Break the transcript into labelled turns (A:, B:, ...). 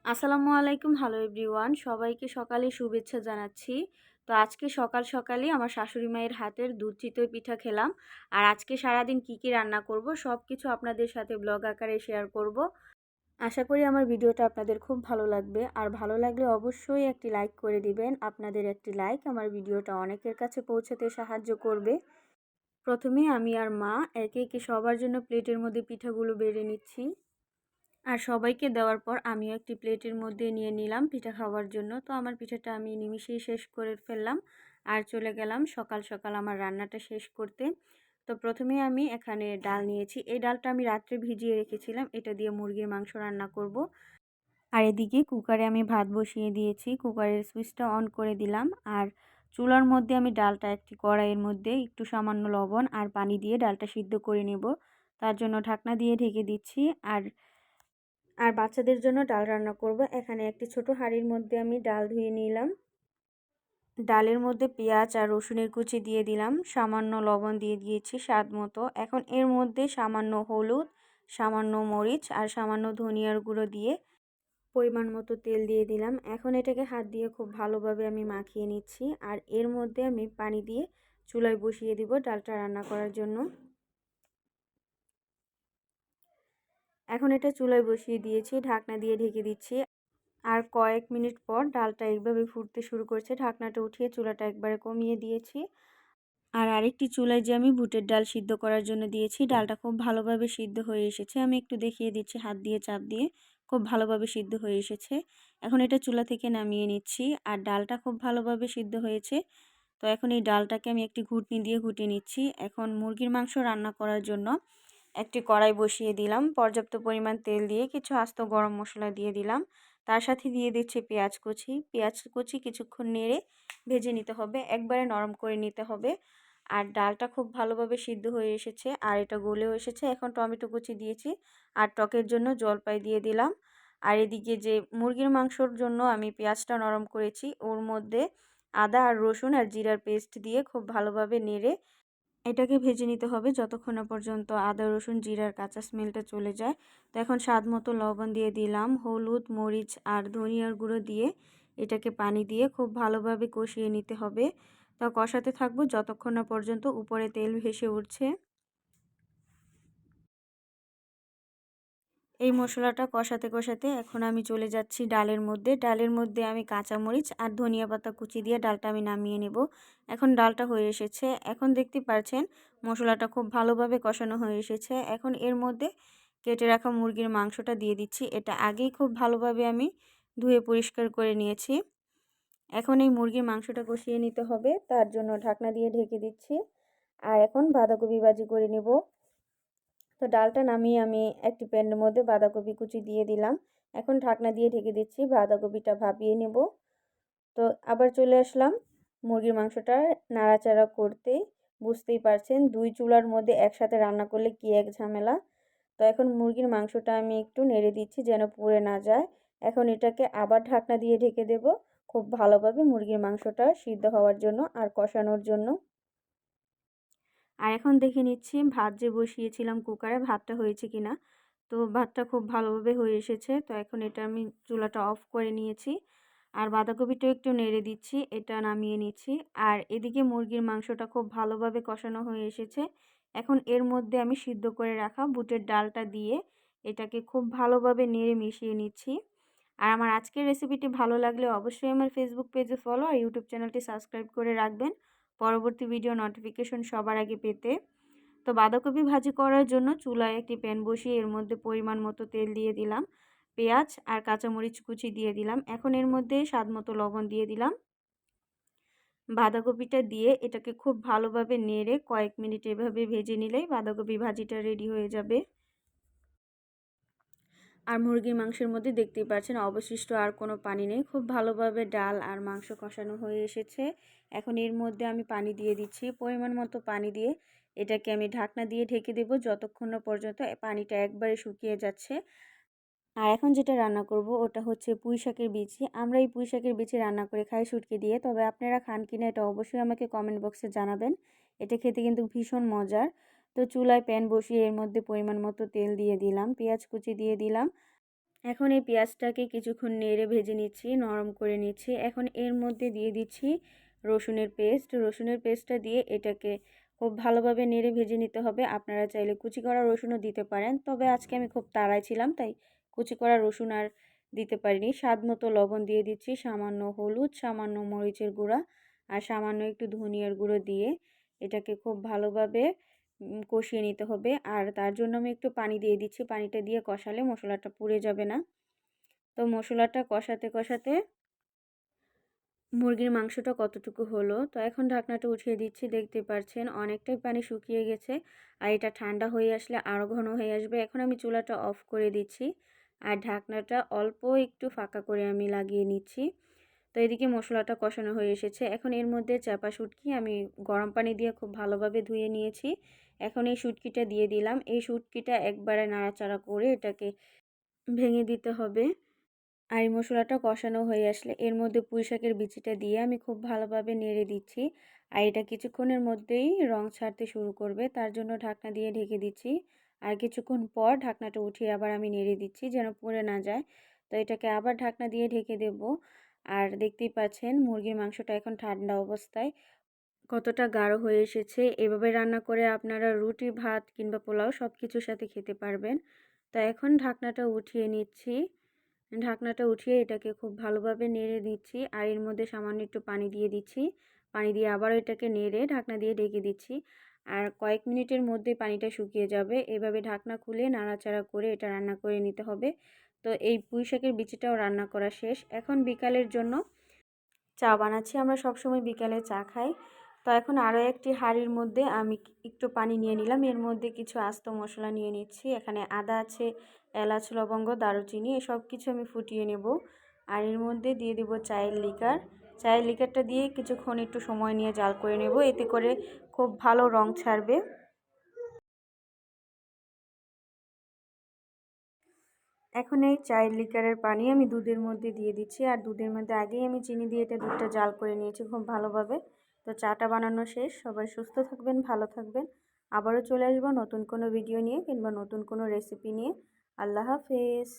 A: আসসালামু আলাইকুম, hello everyone, সবাইকে সকালে শুভেচ্ছা জানাচ্ছি। তো আজকে সকাল সকালই আমার শাশুড়ি মায়ের হাতের দুধ চিতই পিঠা খেলাম। আর আজকে সারাদিন কি কি রান্না করব সব কিছু আপনাদের সাথে ব্লগ আকারে শেয়ার করব। আশা করি আমার ভিডিওটা আপনাদের খুব ভালো লাগবে। আর ভালো লাগলে অবশ্যই একটি লাইক করে দিবেন। আপনাদের একটি লাইক আমার ভিডিওটা অনেকের কাছে পৌঁছাতে সাহায্য করবে। প্রথমে আমি আর মা একে একে সবার জন্য প্লেটের মধ্যে পিঠাগুলো বেড়ে নিচ্ছি। আর সবাইকে দেওয়ার পর আমিও একটি প্লেটের মধ্যে নিয়ে নিলাম পিঠা খাওয়ার জন্য। তো আমার পিঠাটা আমি নিমিষেই শেষ করে ফেললাম আর চলে গেলাম সকাল সকাল আমার রান্নাটা শেষ করতে। তো প্রথমে আমি এখানে ডাল নিয়েছি। এই ডালটা আমি রাত্রে ভিজিয়ে রেখেছিলাম, এটা দিয়ে মুরগির মাংস রান্না করব। আর এদিকে কুকারে আমি ভাত বসিয়ে দিয়েছি, কুকারের সুইচটা অন করে দিলাম। আর চুলার মধ্যে আমি ডালটা একটি কড়াইয়ের মধ্যে একটু সামান্য লবণ আর পানি দিয়ে ডালটা সিদ্ধ করে নেব। তার জন্য ঢাকনা দিয়ে ঢেকে দিচ্ছি। আর আর বাচ্চাদের জন্য ডাল রান্না করব। এখানে একটি ছোট হাঁড়ির মধ্যে আমি ডাল ধুয়ে নিলাম। ডালের মধ্যে পেঁয়াজ আর রসুনের কুচি দিয়ে দিলাম, সামান্য লবণ দিয়ে দিয়েছি স্বাদ মতো। এখন এর মধ্যে সামান্য হলুদ, সামান্য মরিচ আর সামান্য ধনিয়ার গুঁড়ো দিয়ে পরিমাণ মতো তেল দিয়ে দিলাম। এখন এটাকে হাত দিয়ে খুব ভালোভাবে আমি মাখিয়ে নিচ্ছি। আর এর মধ্যে আমি পানি দিয়ে চুলায় বসিয়ে দিব ডালটা রান্না করার জন্য। এখন এটা চুলায় বসিয়ে দিয়েছি, ঢাকনা দিয়ে ঢেকে দিচ্ছি। আর কয়েক মিনিট পর ডালটা এইভাবে ফুটতে শুরু করছে। ঢাকনাটা উঠিয়ে চুলাটা একবারে কমিয়ে দিয়েছি। আর আরেকটি চুলায় যে আমি বুটের ডাল সিদ্ধ করার জন্য দিয়েছি, ডালটা খুব ভালোভাবে সিদ্ধ হয়ে এসেছে। আমি একটু দেখিয়ে দিচ্ছি হাত দিয়ে চাপ দিয়ে, খুব ভালোভাবে সিদ্ধ হয়ে এসেছে। এখন এটা চুলা থেকে নামিয়ে নিচ্ছি। আর ডালটা খুব ভালোভাবে সিদ্ধ হয়েছে। তো এখন এই ডালটাকে আমি একটি ঘুটনি দিয়ে ঘুটে নিচ্ছি। এখন মুরগির মাংস রান্না করার জন্য একটি কড়াই বসিয়ে দিলাম, পর্যাপ্ত পরিমাণ তেল দিয়ে কিছু আস্ত গরম মশলা দিয়ে দিলাম। তার সাথে দিয়ে দিচ্ছি পেঁয়াজ কুচি। পেঁয়াজ কুচি কিছুক্ষণ নেড়ে ভেজে নিতে হবে, একবারে নরম করে নিতে হবে। আর ডালটা খুব ভালোভাবে সিদ্ধ হয়ে এসেছে আর এটা গলেও এসেছে। এখন টমেটো কুচি দিয়েছি আর টকের জন্য জলপাই দিয়ে দিলাম। আর এদিকে যে মুরগির মাংসর জন্য আমি পেঁয়াজটা নরম করেছি, ওর মধ্যে আদা আর রসুন আর জিরার পেস্ট দিয়ে খুব ভালোভাবে নেড়ে এটাকে ভেজে নিতে হবে যতক্ষণ না পর্যন্ত আদা রসুন জিরার কাঁচা স্মেলটা চলে যায়। তো এখন স্বাদ মতো লবণ দিয়ে দিলাম, হলুদ মরিচ আর ধনিয়ার গুঁড়ো দিয়ে এটাকে পানি দিয়ে খুব ভালোভাবে কষিয়ে নিতে হবে। তো কষাতে থাকবো যতক্ষণ না পর্যন্ত উপরে তেল ভেসে উঠছে। এই মশলাটা কষাতে কষাতে এখন আমি চলে যাচ্ছি ডালের মধ্যে। ডালের মধ্যে আমি কাঁচামরিচ আর ধনিয়া পাতা কুচি দিয়ে ডালটা আমি নামিয়ে নেব। এখন ডালটা হয়ে এসেছে। এখন দেখতে পাচ্ছেন মশলাটা খুব ভালোভাবে কষানো হয়ে এসেছে। এখন এর মধ্যে কেটে রাখা মুরগির মাংসটা দিয়ে দিচ্ছি। এটা আগেই খুব ভালোভাবে আমি ধুয়ে পরিষ্কার করে নিয়েছি। এখন এই মুরগির মাংসটা কষিয়ে নিতে হবে, তার জন্য ঢাকনা দিয়ে ঢেকে দিচ্ছি। আর এখন বাঁধাকপি ভাজি করে নেব। তো ডালটা নামিয়ে আমি একটি প্যানের মধ্যে বাঁধাকপি কুচি দিয়ে দিলাম। এখন ঢাকনা দিয়ে ঢেকে দিচ্ছি, বাঁধাকপিটা ভাপিয়ে নেব। তো আবার চলে আসলাম মুরগির মাংসটা নাড়াচাড়া করতে। বুঝতেই পারছেন দুই চুলার মধ্যে একসাথে রান্না করলে কি এক ঝামেলা। তো এখন মুরগির মাংসটা আমি একটু নেড়ে দিচ্ছি যেন পুড়ে না যায়। এখন এটাকে আবার ঢাকনা দিয়ে ঢেকে দেব খুব ভালোভাবে মুরগির মাংসটা সিদ্ধ হওয়ার জন্য আর কষানোর জন্য। আর এখন দেখে নিচ্ছি ভাত যে বসিয়েছিলাম কুকারে, ভাতটা হয়েছে কিনা। তো ভাতটা খুব ভালোভাবে হয়ে এসেছে। তো এখন এটা আমি চুলাটা অফ করে নিয়েছি। আর বাঁধাকপিটাও একটু নেড়ে দিচ্ছি, এটা নামিয়ে নিচ্ছি। আর এদিকে মুরগির মাংসটা খুব ভালোভাবে কষানো হয়ে এসেছে। এখন এর মধ্যে আমি সিদ্ধ করে রাখা বুটের ডালটা দিয়ে এটাকে খুব ভালোভাবে নেড়ে মিশিয়ে নিচ্ছি। আর আমার আজকের রেসিপিটি ভালো লাগলে অবশ্যই আমার ফেসবুক পেজে ফলো আর ইউটিউব চ্যানেলটি সাবস্ক্রাইব করে রাখবেন পরবর্তী ভিডিও নোটিফিকেশন সবার আগে পেতে। তো বাঁধাকপি ভাজি করার জন্য চুলায় একটি প্যান বসিয়ে এর মধ্যে পরিমাণ মতো তেল দিয়ে দিলাম, পেঁয়াজ আর কাঁচামরিচ কুচি দিয়ে দিলাম। এখন এর মধ্যে স্বাদ মতো লবণ দিয়ে দিলাম। বাঁধাকপিটা দিয়ে এটাকে খুব ভালোভাবে নেড়ে কয়েক মিনিট এভাবে ভেজে নিলেই বাঁধাকপি ভাজিটা রেডি হয়ে যাবে। আর মুরগির মাংসের মধ্যে দেখতেই পাচ্ছেন অবশিষ্ট আর কোনো পানি নেই, খুব ভালোভাবে ডাল আর মাংস কষানো হয়ে এসেছে। এখন এর মধ্যে আমি পানি দিয়ে দিচ্ছি, পরিমাণ মতো পানি দিয়ে এটাকে আমি ঢাকনা দিয়ে ঢেকে দেব যতক্ষণ না পর্যন্ত পানিটা একবারে শুকিয়ে যাচ্ছে। আর এখন যেটা রান্না করব ওটা হচ্ছে পুঁই শাকের বিচি। আমরা এই পুঁই শাকের বিচি রান্না করে খাই শুটকি দিয়ে, তবে আপনারা খান কিনা এটা অবশ্যই আমাকে কমেন্ট বক্সে জানাবেন। এটা খেতে কিন্তু ভীষণ মজার। তো চুলায় প্যান বসিয়ে এর মধ্যে পরিমাণ মতো তেল দিয়ে দিলাম, পেঁয়াজ কুচি দিয়ে দিলাম এখন এই পেঁয়াজটাকে কিছুক্ষণ নেড়ে ভেজে নিচ্ছি, নরম করে নিচ্ছি। এখন এর মধ্যে দিয়ে দিচ্ছি রসুনের পেস্ট। রসুনের পেস্টটা দিয়ে এটাকে খুব ভালোভাবে নেড়ে ভেজে নিতে হবে। আপনারা চাইলে কুচি করা রসুনও দিতে পারেন, তবে আজকে আমি খুব তাড়ায় ছিলাম তাই কুচি করা রসুন আর দিতে পারিনি। স্বাদ মতো লবণ দিয়ে দিচ্ছি, সামান্য হলুদ, সামান্য মরিচের গুঁড়া আর সামান্য একটু ধনিয়ার গুঁড়ো দিয়ে এটাকে খুব ভালোভাবে কষিয়ে নিতে হবে। আর তার জন্য আমি একটু পানি দিয়ে দিচ্ছি। পানিটা দিয়ে কষালে মশলাটা পুড়ে যাবে না। তো মশলাটা কষাতে কষাতে মুরগির মাংসটা কতটুকু হলো, তো এখন ঢাকনাটা উঠিয়ে দিচ্ছি। দেখতে পাচ্ছেন অনেকটাই পানি শুকিয়ে গেছে, আর এটা ঠান্ডা হয়ে আসলে আরও ঘন হয়ে আসবে। এখন আমি চুলাটা অফ করে দিচ্ছি আর ঢাকনাটা অল্প একটু ফাঁকা করে আমি লাগিয়ে নিচ্ছি। তো এদিকে মশলাটা কষানো হয়ে এসেছে। এখন এর মধ্যে চাপা শুটকি আমি গরম পানি দিয়ে খুব ভালোভাবে ধুয়ে নিয়েছি। এখন এই শুটকিটা দিয়ে দিলাম। এই শুটকিটা একবারে নাড়াচাড়া করে এটাকে ভেঙে দিতে হবে। আর এই মশলাটা কষানো হয়ে আসলে এর মধ্যে পুঁইশাকের বিচিটা দিয়ে আমি খুব ভালোভাবে নেড়ে দিচ্ছি। আর এটা কিছুক্ষণের মধ্যেই রং ছাড়তে শুরু করবে, তার জন্য ঢাকনা দিয়ে ঢেকে দিচ্ছি। আর কিছুক্ষণ পর ঢাকনাটা উঠিয়ে আবার আমি নেড়ে দিচ্ছি যেন পুড়ে না যায়। তো এটাকে আবার ঢাকনা দিয়ে ঢেকে দেব। আর দেখতেই পাচ্ছেন মুরগির মাংসটা এখন ঠান্ডা অবস্থায় কতটা গাঢ় হয়ে এসেছে। এভাবে রান্না করে আপনারা রুটি, ভাত কিংবা পোলাও সব কিছুর সাথে খেতে পারবেন। তো এখন ঢাকনাটা উঠিয়ে নিচ্ছি। ঢাকনাটা উঠিয়ে এটাকে খুব ভালোভাবে নেড়ে দিচ্ছি আর এর মধ্যে সামান্য একটু পানি দিয়ে দিচ্ছি। পানি দিয়ে আবার এটাকে নেড়ে ঢাকনা দিয়ে ঢেকে দিচ্ছি। আর কয়েক মিনিটের মধ্যে পানিটা শুকিয়ে যাবে। এভাবে ঢাকনা খুলে নাড়াচাড়া করে এটা রান্না করে নিতে হবে। তো এই পুঁইশাকের বিচিটাও রান্না করা শেষ। এখন বিকালের জন্য চা বানাচ্ছি। আমরা সবসময় বিকালে চা খাই। তো এখন আরও একটি হাঁড়ির মধ্যে আমি একটু পানি নিয়ে নিলাম। এর মধ্যে কিছু আস্ত মশলা নিয়ে নিচ্ছি। এখানে আদা আছে, এলাচ, লবঙ্গ, দারুচিনি এসব কিছু আমি ফুটিয়ে নেব। আর এর মধ্যে দিয়ে দেব চায়ের লিকার। চায়ের লিকারটা দিয়ে কিছুক্ষণ একটু সময় নিয়ে জাল করে নেব, এতে করে খুব ভালো রং ছাড়বে। এখন এই চায়ের লিকারের পানি আমি দুধের মধ্যে দিয়ে দিচ্ছি। আর দুধের মধ্যে আগেই আমি চিনি দিয়ে এটা দুধটা জাল করে নিয়েছি খুব ভালোভাবে। তো চাটা বানানো শেষ। সবাই সুস্থ থাকবেন, ভালো থাকবেন। আবারও চলে আসবো নতুন কোনো ভিডিও নিয়ে কিংবা নতুন কোনো রেসিপি নিয়ে। আল্লাহ হাফেজ।